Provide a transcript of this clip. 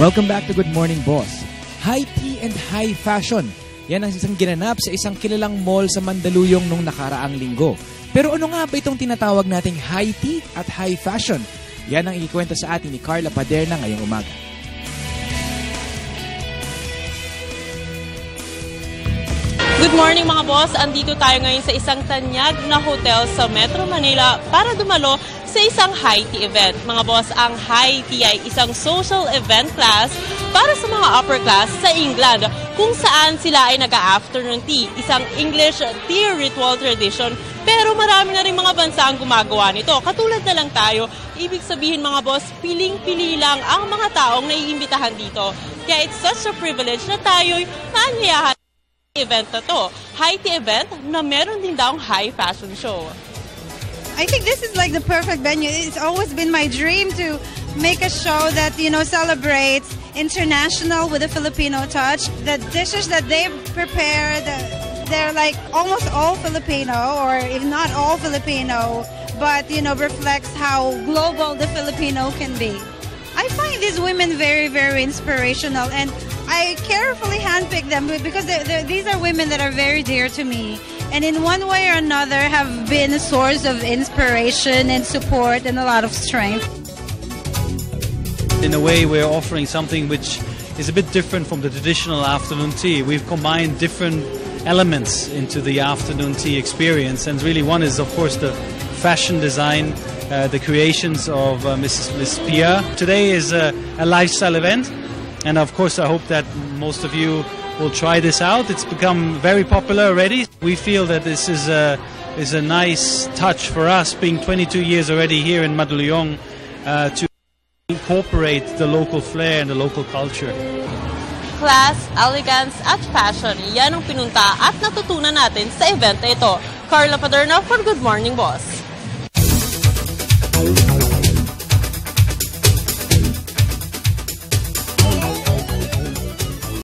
Welcome back to Good Morning Boss. High tea and high fashion. Yan ang isang ginanap sa isang kilalang mall sa Mandaluyong nung nakaraang linggo. Pero ano nga ba itong tinatawag nating high tea at high fashion? Yan ang ikikwento sa atin ni Carla Paderna ngayong umaga. Good morning mga boss! Andito tayo ngayon sa isang tanyag na hotel sa Metro Manila para dumalo sa isang high tea event. Mga boss, ang high tea ay isang social event class para sa mga upper class sa England kung saan sila ay nag-afternoon tea, isang English tea ritual tradition. Pero marami na rin mga bansa ang gumagawa nito. Katulad na lang tayo, ibig sabihin mga boss, piling-pili lang ang mga taong naiimbitahan dito. Kaya it's such a privilege na tayo'y naanyayahan event na to. High tea event na meron din daw high fashion show. I think this is like the perfect venue. It's always been my dream to make a show that, you know, celebrates international with a Filipino touch. The dishes that they've prepared, they're like almost all Filipino, or if not all Filipino, but, you know, reflects how global the Filipino can be. I find these women very, very inspirational, and I carefully handpick them because these are women that are very dear to me, and in one way or another have been a source of inspiration and support and a lot of strength. In a way, we're offering something which is a bit different from the traditional afternoon tea. We've combined different elements into the afternoon tea experience, and really one is, of course, the fashion design, the creations of Miss Pia. Today is a lifestyle event, and of course I hope that most of you will try this out. It's become very popular already. We feel that this is a nice touch for us, being 22 years already here in Mandaluyong, to incorporate the local flair and the local culture. Class, elegance, at fashion, yan ang pinunta at natutunan natin sa event na ito. Carla Paderna for Good Morning Boss.